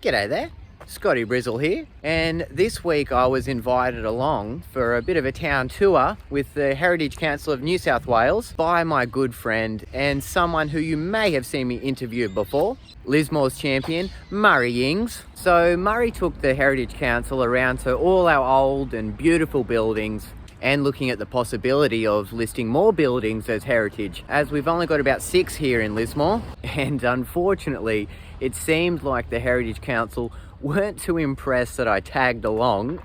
G'day there, Scotty Brizzle here, and this week I was invited along for a bit of a town tour with the Heritage Council of New South Wales by my good friend and someone who you may have seen me interview before, Lismore's champion, Murray Ings. So Murray took the Heritage Council around to all our old and beautiful buildings and looking at the possibility of listing more buildings as heritage, as we've only got about 6 here in Lismore, and unfortunately it seemed like the Heritage Council weren't too impressed that I tagged along.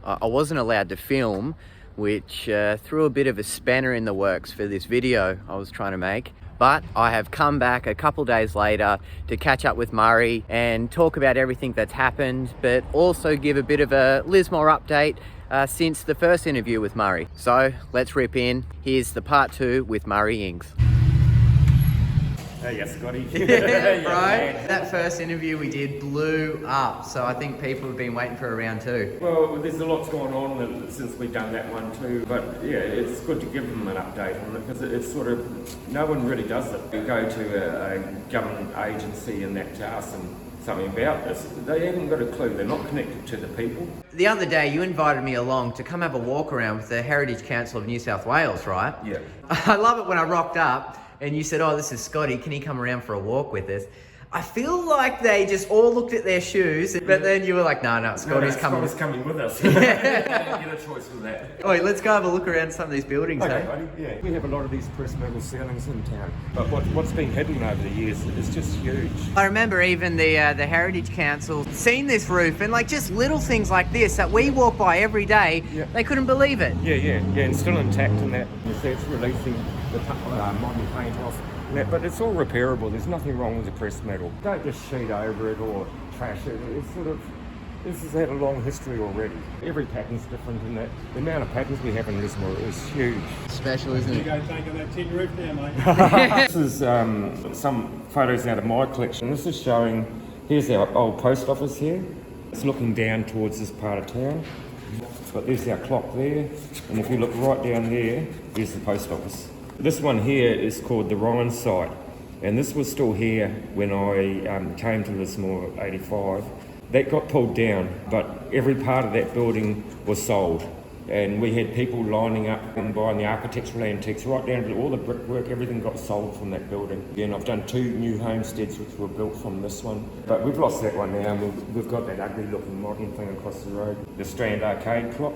I wasn't allowed to film, which threw a bit of a spanner in the works for this video I was trying to make. But I have come back a couple days later to catch up with Murray and talk about everything that's happened, but also give a bit of a Lismore update since the first interview with Murray. So let's rip in. Here's the part 2 with Murray Ings. Yes, Scotty. Yeah, bro. That first interview we did blew up, so I think people have been waiting for a round 2. Well, there's a lot's going on since we've done that one too, but yeah, it's good to give them an update on it because it's sort of, no one really does it. You go to a government agency and that to ask them something about this, they haven't got a clue, they're not connected to the people. The other day you invited me along to come have a walk around with the Heritage Council of New South Wales, right? Yeah. I love it when I rocked up and you said, oh, this is Scotty, can he come around for a walk with us? I feel like they just all looked at their shoes, but then you were like, no, Scotty's coming. Scotty's coming with us. You get a choice with that. Oh, wait, let's go have a look around some of these buildings, Okay, eh? buddy, yeah. We have a lot of these press metal ceilings in town, but what's been hidden over the years is just huge. I remember even the Heritage Council seen this roof and like just little things like this that we walk by every day, Yeah. They couldn't believe it. Yeah, and still intact in that. You see, it's releasing the modern paint off. But it's all repairable. There's nothing wrong with the pressed metal. Don't just sheet over it or trash it. It's sort of, this has had a long history already. Every pattern's different in that. The amount of patterns we have in Lismore is huge. Special, isn't You it? go taking that tin roof down, mate. This is some photos out of my collection. This is showing, here's our old post office here. It's looking down towards this part of town. But there's our clock there. And if you look right down there, there's the post office. This one here is called the Ryan site, and this was still here when I came to Lismore 85. That got pulled down, but every part of that building was sold, and we had people lining up and buying the architectural antiques right down to all the brickwork. Everything got sold from that building. And I've done 2 new homesteads which were built from this one, but we've lost that one now, and we've got that ugly looking modern thing across the road, the Strand Arcade clock.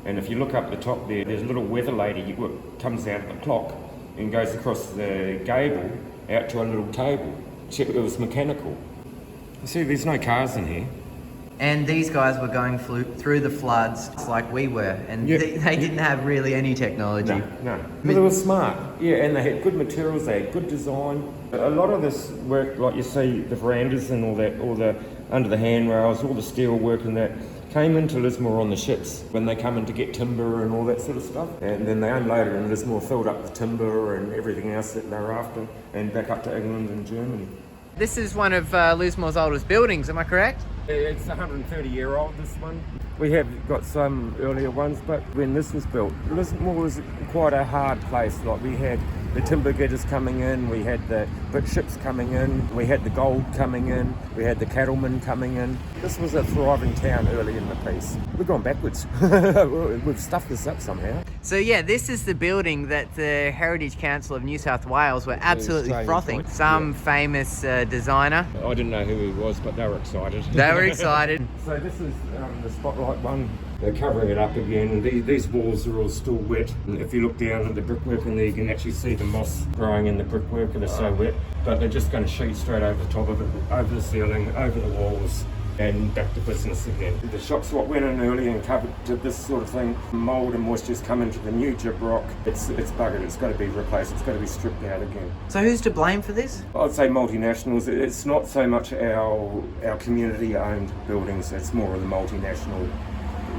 And if you look up the top there's a little weather lady who comes out of the clock and goes across the gable out to a little table. It was mechanical. You see, there's no cars in here. And these guys were going through the floods like we were, and they didn't have really any technology. No. But they were smart. Yeah, and they had good materials, they had good design. A lot of this work, like you see, the verandas and all that, all the under the handrails, all the steel work and that, came into Lismore on the ships when they come in to get timber and all that sort of stuff. And then they unloaded in Lismore, filled up the timber and everything else that they were after, and back up to England and Germany. This is one of Lismore's oldest buildings, am I correct? It's 130-year-old, this one. We have got some earlier ones, but when this was built, Lismore was quite a hard place. Like, we had the timber getters coming in, we had the brick ships coming in, we had the gold coming in, we had the cattlemen coming in. This was a thriving town early in the piece. We've gone backwards. We've stuffed this up somehow. So yeah, this is the building that the Heritage Council of New South Wales were absolutely frothing. Some famous designer. I didn't know who he was, but they were excited. They were excited. So this is the spotlight one. They're covering it up again. These walls are all still wet. And if you look down at the brickwork in there, you can actually see the moss growing in the brickwork, and they're so wet. But they're just going to sheet straight over the top of it, over the ceiling, over the walls, and back to business again. The shop swap went in early and covered this sort of thing. Mould and moisture's come into the new gyp rock. It's buggered. It's got to be replaced. It's got to be stripped out again. So who's to blame for this? I'd say multinationals. It's not so much our community-owned buildings. It's more of the multinational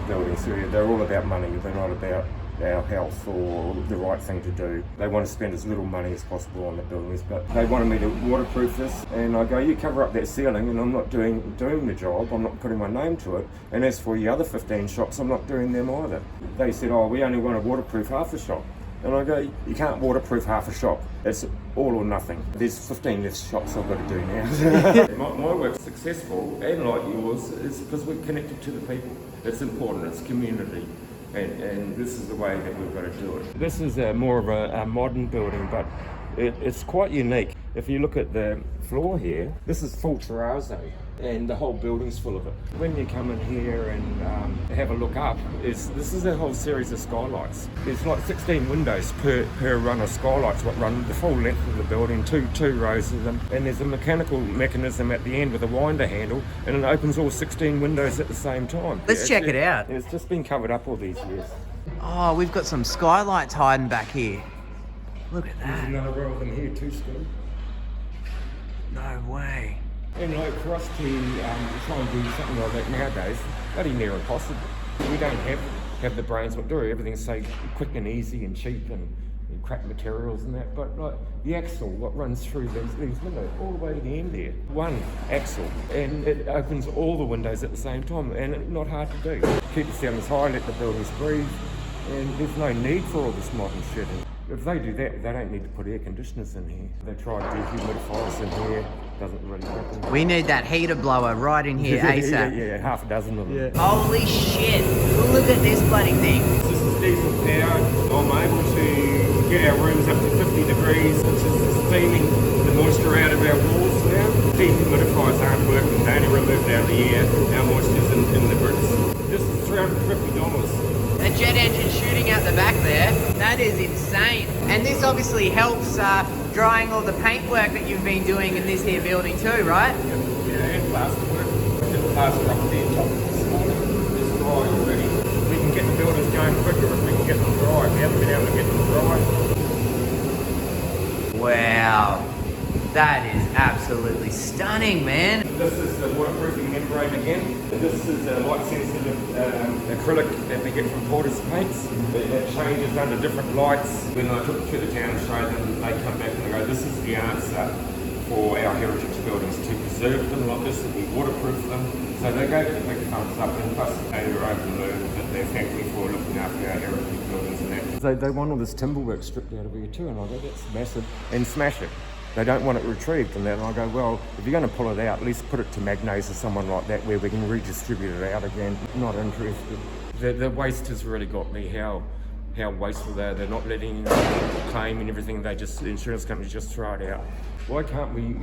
buildings. They're all about money. They're not about our health or the right thing to do. They want to spend as little money as possible on the buildings, but they wanted me to waterproof this, and I go, you cover up that ceiling, and I'm not doing the job, I'm not putting my name to it, and as for the other 15 shops, I'm not doing them either. They said, oh, we only want to waterproof half the shop. And I go, you can't waterproof half a shop. It's all or nothing. There's 15 less shops I've got to do now. my work's successful, and like yours, is because we're connected to the people. It's important, it's community. And this is the way that we've got to do it. This is more of a modern building, but it's quite unique. If you look at the floor here, this is full terrazzo, and the whole building's full of it. When you come in here and have a look up, this is a whole series of skylights. There's like 16 windows per run of skylights, what run the full length of the building, two rows of them. And there's a mechanical mechanism at the end with a winder handle, and it opens all 16 windows at the same time. Let's check it out. It's just been covered up all these years. Oh, we've got some skylights hiding back here. Look at There's that. another row of them here too, Scotty. No way. And like for us to try and do something like that nowadays, bloody near impossible. We don't have the brains to do it. Everything's so quick and easy and cheap and crap materials and that. But like the axle, what runs through these windows all the way to the end there. One axle, and it opens all the windows at the same time, and it's not hard to do. Keep the sound as high, let the buildings breathe, and there's no need for all this modern shit. If they do that, they don't need to put air conditioners in here. They tried dehumidifiers in here, doesn't really happen. We need that heater blower right in here ASAP. Yeah, half a dozen of them. Yeah. Holy shit. Look at this bloody thing. This is diesel powered. I'm able to get our rooms up to 50 degrees, which is steaming the moisture out of our walls now. Dehumidifiers aren't working, they only remove it out of the air. Our moisture's in the bricks. This is $350. A jet engine shooting out the back there. That is insane. And this obviously helps drying all the paintwork that you've been doing in this here building too, right? Yeah, and plaster work. Get the plaster up there, top is dry already. We can get the buildings going quicker if we can get them dry. We haven't been able to get them dry. Wow. That is absolutely stunning, man. This is the waterproofing membrane again. This is a light sensitive acrylic that we get from Porter's Paints. It changes under different lights. When I took it to the town and showed them, they come back and they go, this is the answer for our heritage buildings, to preserve them like this, and we waterproof them. So they gave it a big thumbs up, and plus they were over the moon that they thanked me for looking after our heritage buildings and that. They want all this timber work stripped out of here too, and I go, that's massive, and smash it. They don't want it retrieved, and then I go, well, if you're going to pull it out, at least put it to Magna's or someone like that where we can redistribute it out again. Not interested. The waste has really got me, how wasteful they are. They're not letting claim and everything. The insurance companies just throw it out. Why can't we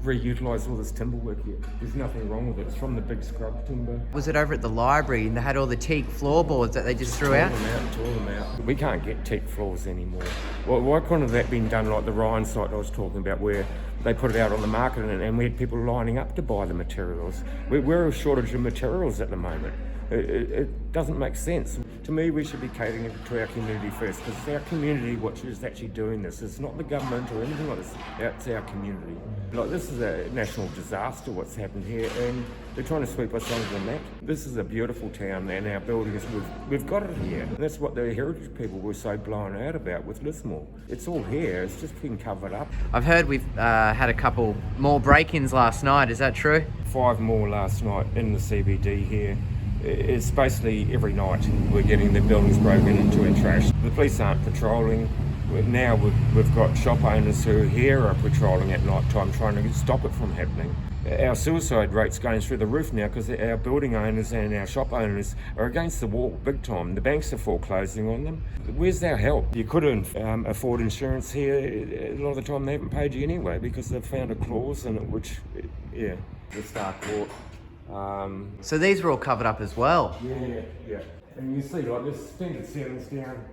reutilise all this timber work here? There's nothing wrong with it. It's from the big scrub timber. Was it over at the library and they had all the teak floorboards that they just threw out? Tore them out. We can't get teak floors anymore. Well, why couldn't have that been done like the Ryan site I was talking about, where they put it out on the market and we had people lining up to buy the materials? We're a shortage of materials at the moment. It doesn't make sense. To me, we should be catering to our community first, because it's our community which is actually doing this. It's not the government or anything like this. It's our community. Like, this is a national disaster what's happened here, and they're trying to sweep us under the mat. This is a beautiful town, and our buildings, we've got it here. And that's what the heritage people were so blown out about with Lismore. It's all here, it's just been covered up. I've heard we've had a couple more break-ins last night, is that true? 5 more last night in the CBD here. It's basically every night we're getting the buildings broken into and trashed. The police aren't patrolling. Now we've got shop owners who here are patrolling at night time, trying to stop it from happening. Our suicide rate's going through the roof now because our building owners and our shop owners are against the wall big time. The banks are foreclosing on them. Where's our help? You couldn't afford insurance here. A lot of the time they haven't paid you anyway because they've found a clause in it, which, yeah, the Star Court. So these were all covered up as well? Yeah. And you see, like, there's suspended ceilings down.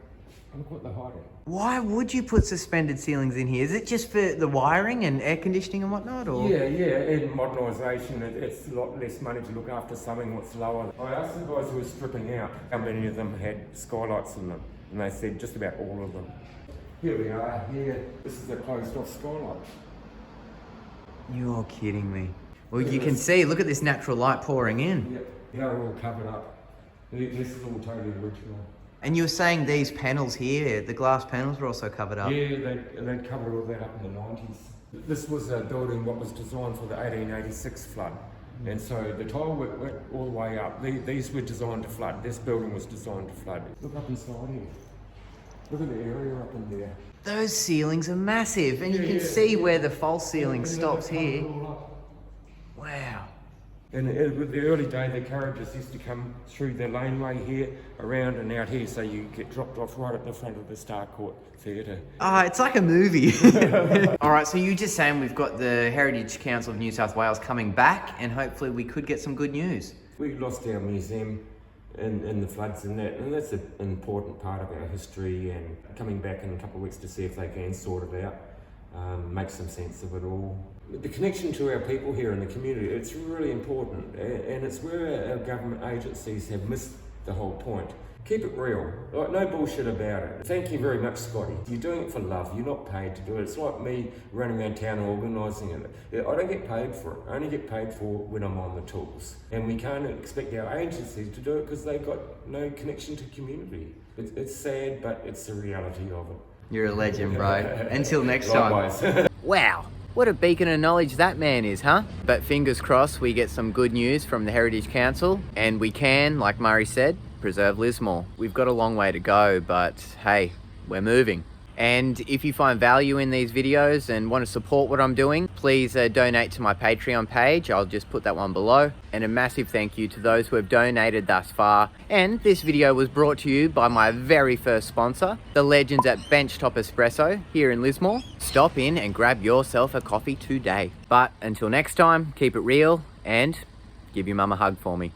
Look what they're hiding. Why would you put suspended ceilings in here? Is it just for the wiring and air conditioning and whatnot? Or? Yeah, and modernisation. It's a lot less money to look after something what's lower. I asked the guys who were stripping out how many of them had skylights in them, and they said just about all of them. Here we are, here. This is a closed off skylight. You're kidding me. Well, you can see, look at this natural light pouring in. Yep, they're all covered up. This is all totally original. And you were saying these panels here, the glass panels were also covered up? Yeah, they covered all that up in the 90s. This was a building what was designed for the 1886 flood. And so the tile went all the way up. These were designed to flood. This building was designed to flood. Look up inside here. Look at the area up in there. Those ceilings are massive, and you can see where the false ceiling stops here. Wow. And with the early day, the carriages used to come through the laneway here, around and out here, so you get dropped off right at the front of the Star Court Theatre. Ah, it's like a movie. All right, so you just saying we've got the Heritage Council of New South Wales coming back, and hopefully we could get some good news. We lost our museum in the floods and that's an important part of our history, and coming back in a couple of weeks to see if they can sort it out, make some sense of it all. The connection to our people here in the community, it's really important, and it's where our government agencies have missed the whole point. Keep it real, like no bullshit about it. Thank you very much, Scotty. You're doing it for love, you're not paid to do it. It's like me running around town organising it. I don't get paid for it, I only get paid for when I'm on the tools. And we can't expect our agencies to do it because they've got no connection to community. It's sad, but it's the reality of it. You're a legend, bro. Until next time. Likewise. Wow. What a beacon of knowledge that man is, huh? But fingers crossed we get some good news from the Heritage Council, and we can, like Murray said, preserve Lismore. We've got a long way to go, but hey, we're moving. And if you find value in these videos and want to support what I'm doing, please donate to my Patreon page. I'll just put that one below. And a massive thank you to those who have donated thus far. And this video was brought to you by my very first sponsor, the legends at Benchtop Espresso here in Lismore. Stop in and grab yourself a coffee today. But until next time, keep it real and give your mum a hug for me.